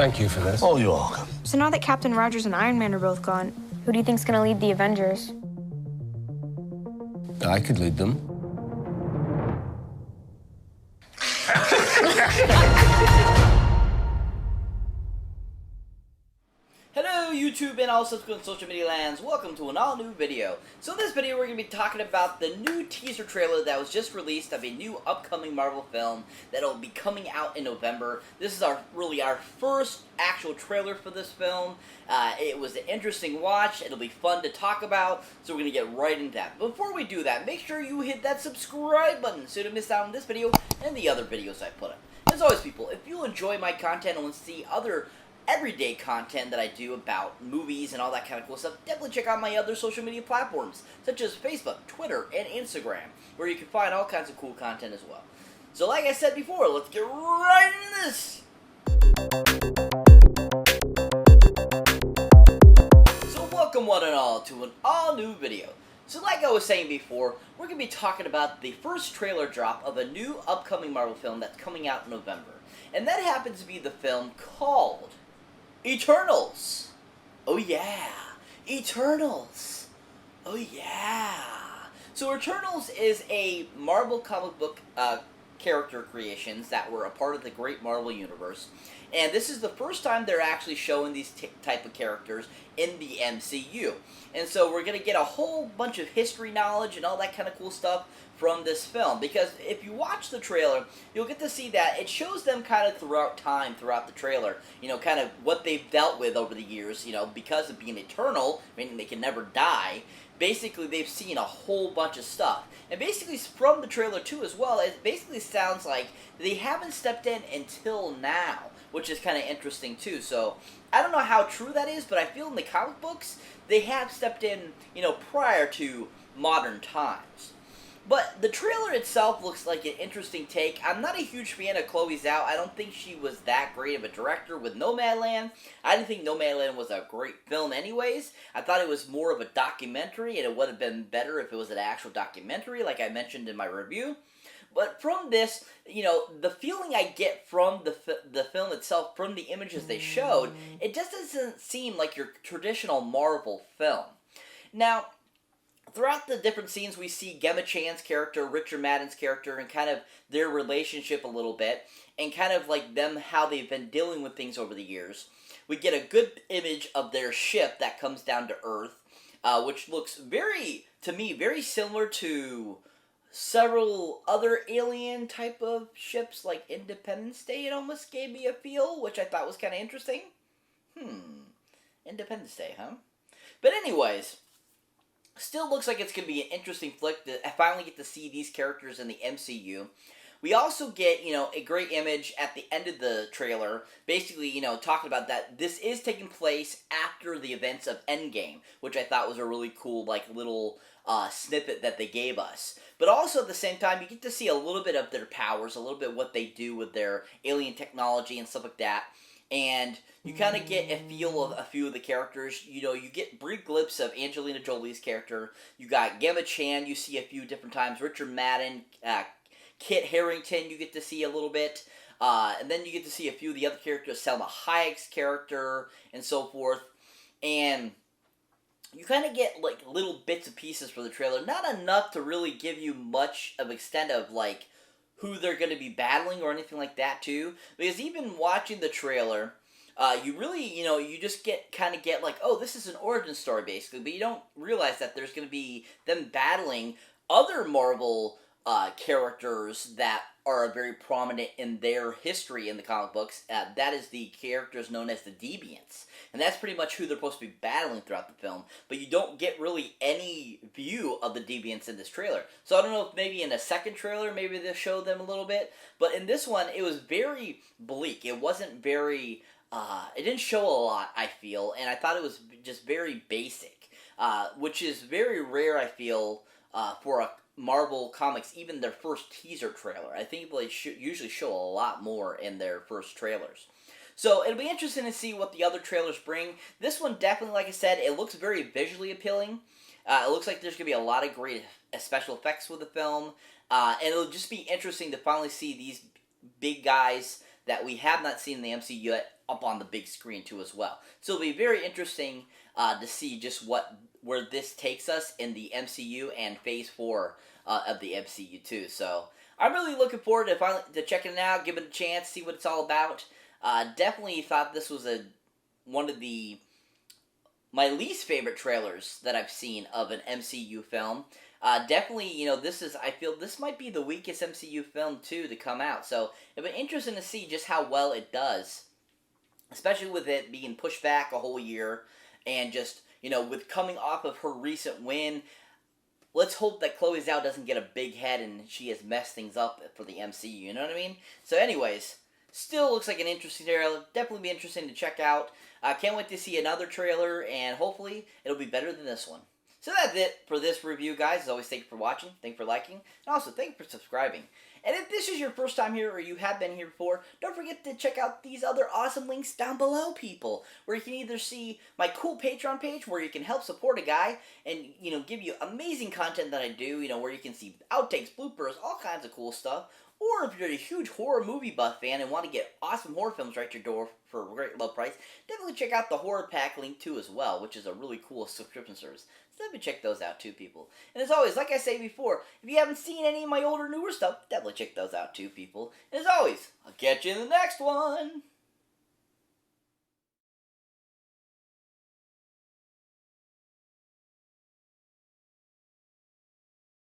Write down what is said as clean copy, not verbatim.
Thank you for this. Oh, you're welcome. So now that Captain Rogers and Iron Man are both gone, who do you think's gonna lead the Avengers? I could lead them. Hello YouTube and all subsequent social media lands, welcome to an all new video. So in this video we're going to be talking about the new teaser trailer that was just released of a new upcoming Marvel film that will be coming out in November. This is really our first actual trailer for this film. It was an interesting watch, it'll be fun to talk about, so we're going to get right into that. Before we do that, make sure you hit that subscribe button so you don't miss out on this video and the other videos I put up. As always people, if you enjoy my content and want to see other everyday content that I do about movies and all that kind of cool stuff, definitely check out my other social media platforms, such as Facebook, Twitter, and Instagram, where you can find all kinds of cool content as well. So like I said before, let's get right into this! So welcome one and all to an all-new video. So like I was saying before, we're going to be talking about the first trailer drop of a new upcoming Marvel film that's coming out in November. And that happens to be the film called Eternals. Oh yeah, Eternals. Oh yeah. So Eternals is a Marvel comic book character creations that were a part of the great Marvel universe. And this is the first time they're actually showing these type of characters in the MCU. And so we're going to get a whole bunch of history knowledge and all that kind of cool stuff from this film. Because if you watch the trailer, you'll get to see that it shows them kind of throughout the trailer. You know, kind of what they've dealt with over the years, you know, because of being eternal, meaning they can never die. Basically, they've seen a whole bunch of stuff. And basically, from the trailer too as well, it basically sounds like they haven't stepped in until now, which is kind of interesting too. So, I don't know how true that is, but I feel in the comic books, they have stepped in, you know, prior to modern times. But the trailer itself looks like an interesting take. I'm not a huge fan of Chloe Zhao. I don't think she was that great of a director with Nomadland. I didn't think Nomadland was a great film anyways. I thought it was more of a documentary, and it would have been better if it was an actual documentary, like I mentioned in my review. But from this, you know, the feeling I get from the film itself, from the images they showed, it just doesn't seem like your traditional Marvel film. Now, throughout the different scenes, we see Gemma Chan's character, Richard Madden's character, and kind of their relationship a little bit, and kind of like them, how they've been dealing with things over the years. We get a good image of their ship that comes down to Earth, which looks to me, very similar to several other alien type of ships, like Independence Day. It almost gave me a feel, which I thought was kind of interesting. Independence Day, huh? But anyways, still looks like it's going to be an interesting flick to finally get to see these characters in the MCU. We also get, you know, a great image at the end of the trailer, basically, you know, talking about that this is taking place after the events of Endgame, which I thought was a really cool, like, little snippet that they gave us. But also at the same time, you get to see a little bit of their powers, a little bit what they do with their alien technology and stuff like that. And you kind of get a feel of a few of the characters. You know, you get brief glimpse of Angelina Jolie's character. You got Gemma Chan, you see a few different times. Richard Madden, Kit Harington, you get to see a little bit. And then you get to see a few of the other characters, Selma Hayek's character, and so forth. And you kind of get, like, little bits and pieces for the trailer. Not enough to really give you much of extent of, like, who they're going to be battling or anything like that, too. Because even watching the trailer, you really, you know, you just kind of get, like, oh, this is an origin story, basically. But you don't realize that there's going to be them battling other Marvel characters that are very prominent in their history in the comic books. That is the characters known as the Deviants. And that's pretty much who they're supposed to be battling throughout the film. But you don't get really any view of the Deviants in this trailer. So I don't know if maybe in a second trailer, maybe they'll show them a little bit. But in this one, it was very bleak. It wasn't very, it didn't show a lot, I feel. And I thought it was just very basic. Which is very rare, I feel, for a Marvel Comics, even their first teaser trailer. I think they usually show a lot more in their first trailers. So it'll be interesting to see what the other trailers bring. This one definitely, like I said, it looks very visually appealing. It looks like there's going to be a lot of great special effects with the film. And it'll just be interesting to finally see these big guys that we have not seen in the MCU yet up on the big screen too as well. So it'll be very interesting to see just where this takes us in the MCU and Phase 4 of the MCU too. So I'm really looking forward to checking it out, giving it a chance, see what it's all about. Definitely thought this was one of my least favorite trailers that I've seen of an MCU film. Definitely, I feel this might be the weakest MCU film too to come out. So it'll be interesting to see just how well it does, especially with it being pushed back a whole year, and just with coming off of her recent win. Let's hope that Chloe Zhao doesn't get a big head and she has messed things up for the MCU. You know what I mean? So, anyways, still looks like an interesting trailer. Definitely be interesting to check out. Can't wait to see another trailer, and hopefully it'll be better than this one. So that's it for this review, guys. As always, thank you for watching, thank you for liking, and also thank you for subscribing. And if this is your first time here, or you have been here before, don't forget to check out these other awesome links down below, people, where you can either see my cool Patreon page, where you can help support a guy, and, give you amazing content that I do, where you can see outtakes, bloopers, all kinds of cool stuff. Or if you're a huge horror movie buff fan and want to get awesome horror films right to your door for a great low price, definitely check out the Horror Pack link too as well, which is a really cool subscription service. So definitely check those out too, people. And as always, like I say before, if you haven't seen any of my older, newer stuff, definitely check those out too, people. And as always, I'll catch you in the next one!